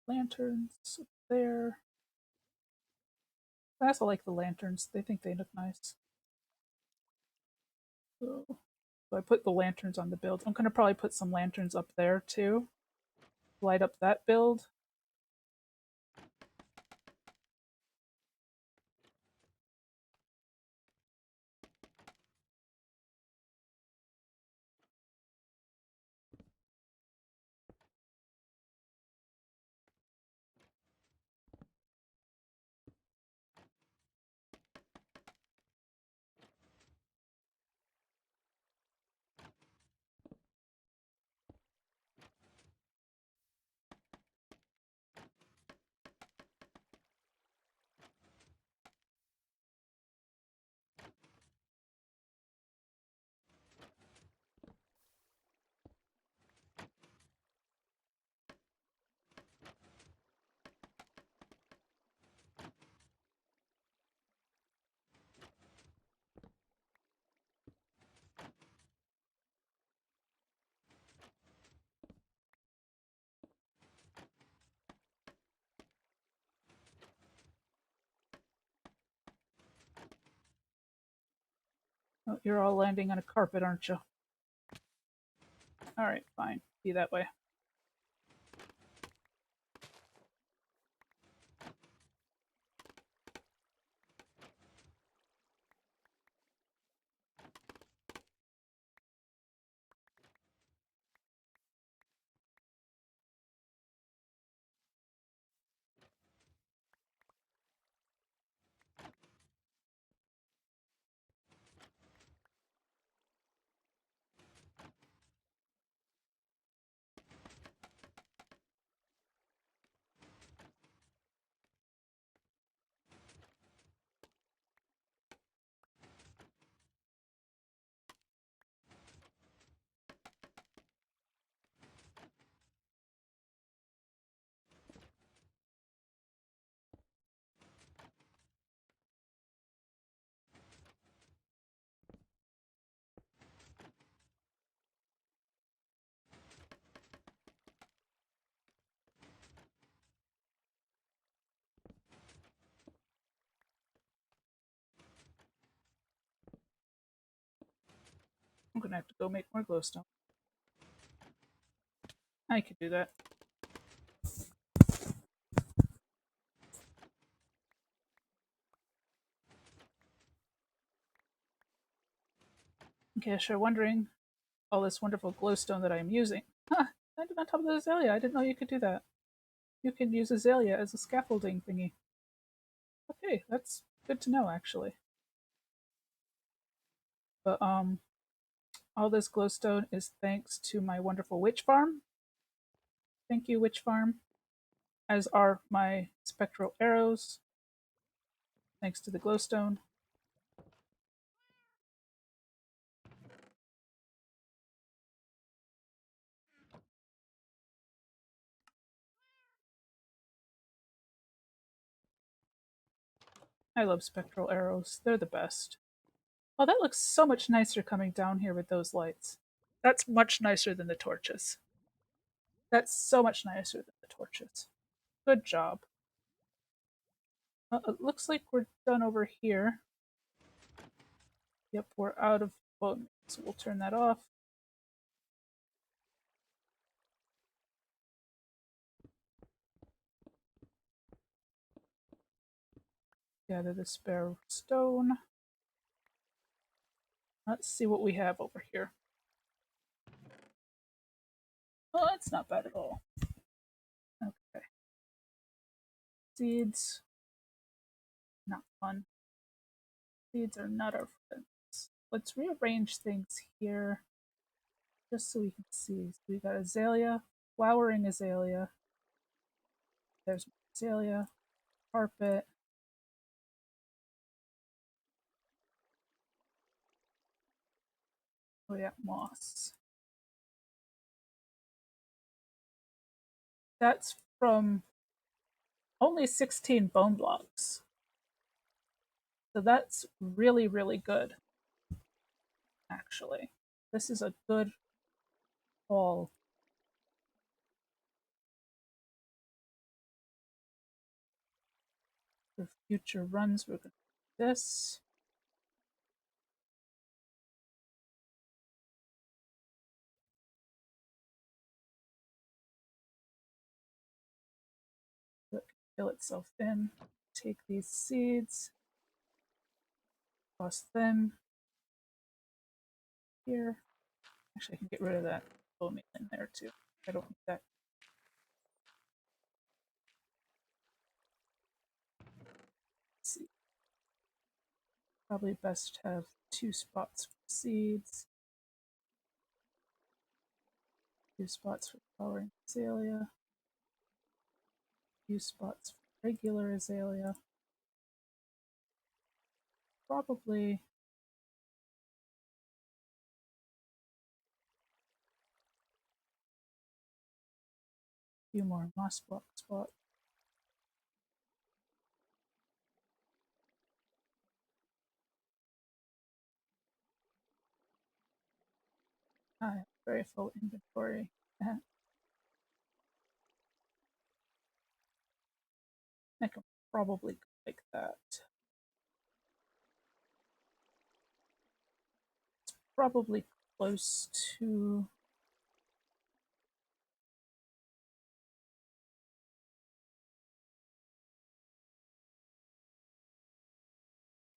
Lanterns up there. I also like the lanterns. They think they look nice. So I put the lanterns on the build. I'm going to probably put some lanterns up there too. Light up that build. Oh, you're all landing on a carpet, aren't you? Alright, fine. Be that way. I'm gonna have to go make more glowstone. I could do that. In case you're wondering, all this wonderful glowstone that I'm using. Huh, landed on top of the azalea. I didn't know you could do that. You can use azalea as a scaffolding thingy. Okay, that's good to know actually. But all this glowstone is thanks to my wonderful witch farm. Thank you, witch farm. As are my spectral arrows, thanks to the glowstone. I love spectral arrows. They're the best. Oh, that looks so much nicer coming down here with those lights. That's much nicer than the torches. That's so much nicer than the torches. Good job. It looks like we're done over here. Yep, we're out of bone, so we'll turn that off. Gather the spare stone. Let's see what we have over here. Oh, that's not bad at all. Okay. Seeds. Not fun. Seeds are not our friends. Let's rearrange things here just so we can see. So we got azalea, flowering azalea. There's azalea, carpet. Oh yeah, moss. That's from only 16 bone blocks. So that's really, really good, actually. This is a good haul. For future runs, we're going to do this. Let it fill itself in. Take these seeds, toss them here. Actually, I can get rid of that bone meal in there too. I don't need that. Let's see. Probably best to have 2 spots for seeds, 2 spots for flowering azalea, 2 spots for regular azalea. Probably a few more moss block spots. I have very full inventory. I can probably go like that. It's probably close to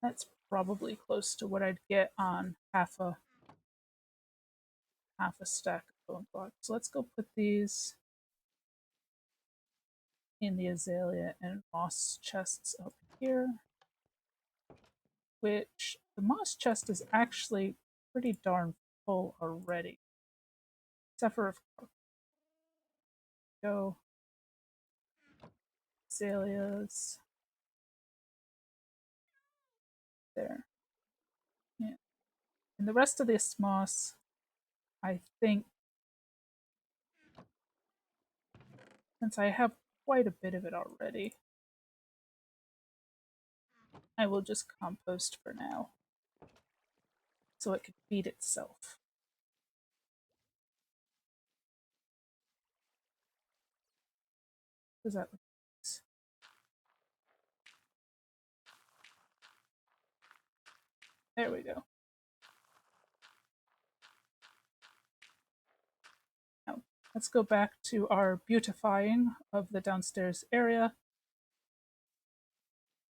that's probably close to what I'd get on half a stack of bone blocks. So let's go put these in the azalea and moss chests up here. Which the moss chest is actually pretty darn full already. Except for go azaleas. There. Yeah. And the rest of this moss, I think, since I have quite a bit of it already, I will just compost for now. So it can feed itself. Does that look nice? There we go. Now, let's go back to our beautifying of the downstairs area.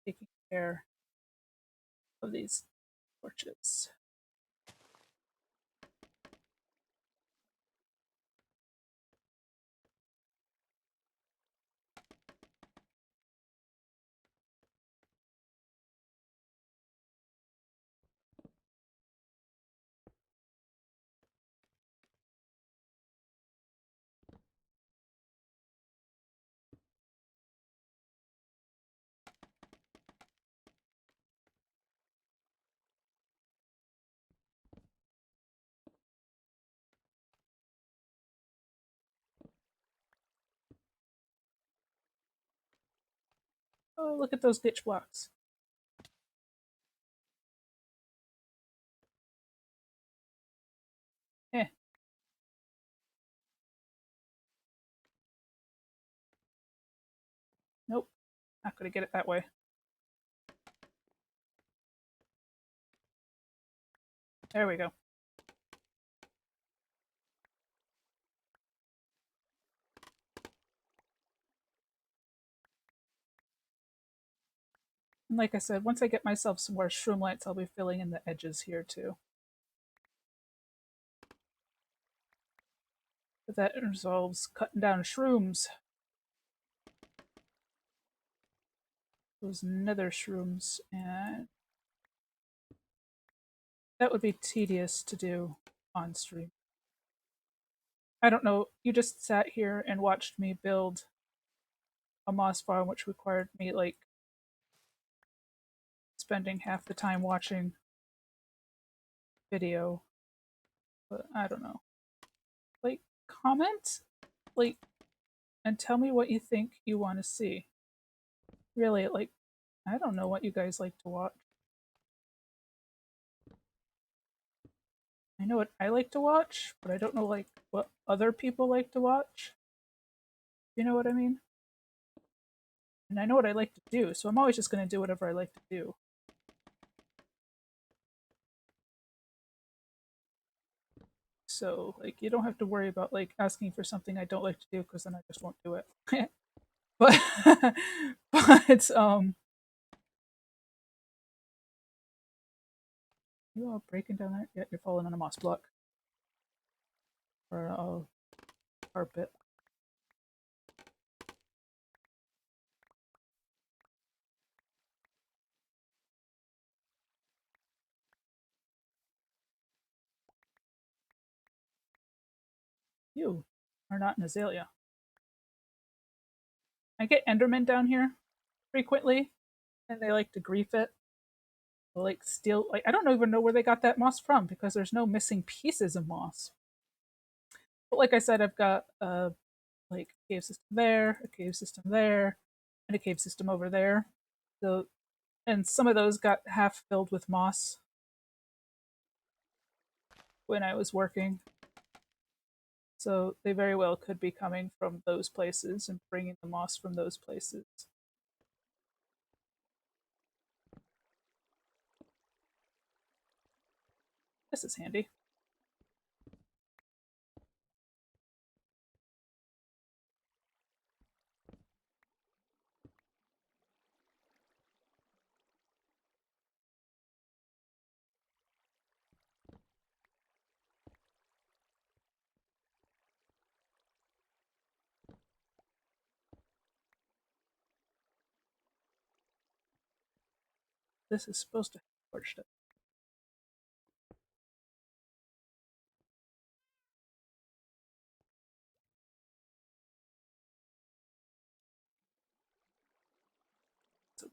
Taking care of these torches. Oh, look at those ditch blocks. Eh, nope. Not gonna get it that way. There we go. And like I said, once I get myself some more shroomlights, I'll be filling in the edges here too. But that involves cutting down shrooms. Those nether shrooms, and that would be tedious to do on stream. I don't know, you just sat here and watched me build a moss farm, which required me like spending half the time watching video. But I don't know. Like, comment, like, and tell me what you think you want to see. Really, like, I don't know what you guys like to watch. I know what I like to watch, but I don't know like what other people like to watch. You know what I mean? And I know what I like to do, so I'm always just going to do whatever I like to do. So, like, you don't have to worry about like asking for something I don't like to do because then I just won't do it. but but you all breaking down there? Yeah, you're falling on a moss block or a carpet. You are not an azalea. I get Endermen down here frequently, and they like to grief it. They'll, like steal. Like I don't even know where they got that moss from because there's no missing pieces of moss. But like I said, I've got a like cave system there, a cave system there, and a cave system over there. So and some of those got half filled with moss when I was working. So they very well could be coming from those places and bringing the moss from those places. This is handy. This is supposed to have torched it. So,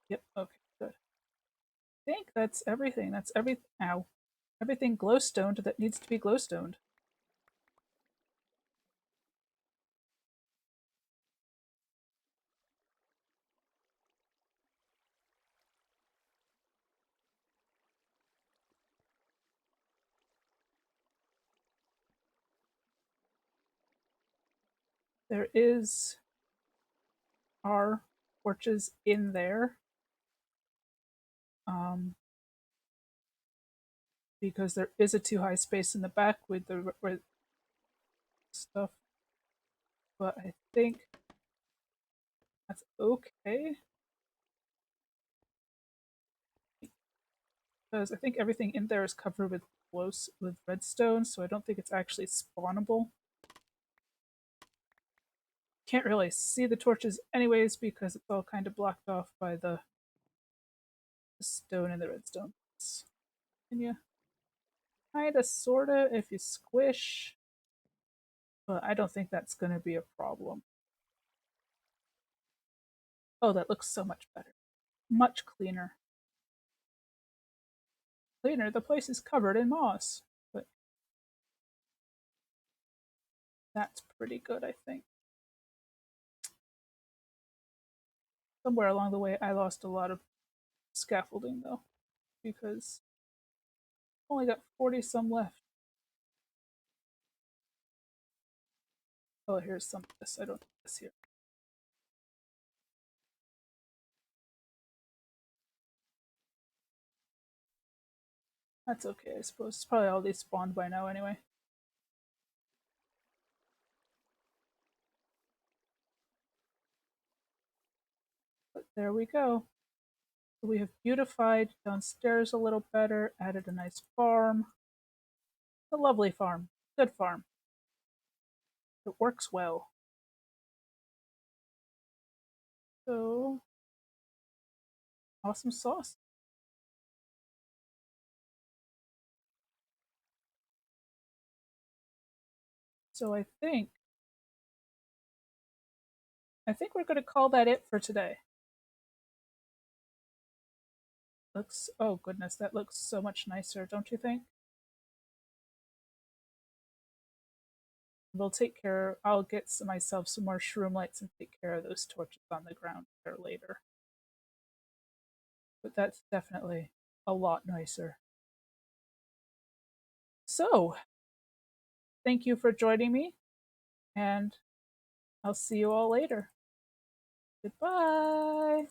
yep, okay, good. I think that's everything. That's everything. Ow. Everything glowstoned that needs to be glowstoned. There is our torches in there. Um, because there is a too high space in the back with the stuff. But I think that's okay. Because I think everything in there is covered with with redstone, so I don't think it's actually spawnable. Can't really see the torches anyways because it's all kind of blocked off by the stone and the redstone. Can you kinda sorta if you squish? But I don't think that's gonna be a problem. Oh, that looks so much better. Much cleaner. Cleaner, the place is covered in moss. But that's pretty good, I think. Somewhere along the way, I lost a lot of scaffolding though, because I only got 40 some left. Oh, here's some of this. I don't need this here. That's okay, I suppose. It's probably all these spawned by now anyway. But there we go. We have beautified downstairs a little better, added a nice farm. A lovely farm. Good farm. It works well. So, awesome sauce. So I think we're going to call that it for today. Looks, oh goodness, that looks so much nicer, don't you think? We'll take care, I'll get myself some more shroom lights and take care of those torches on the ground there later. But that's definitely a lot nicer. So, thank you for joining me, and I'll see you all later. Goodbye.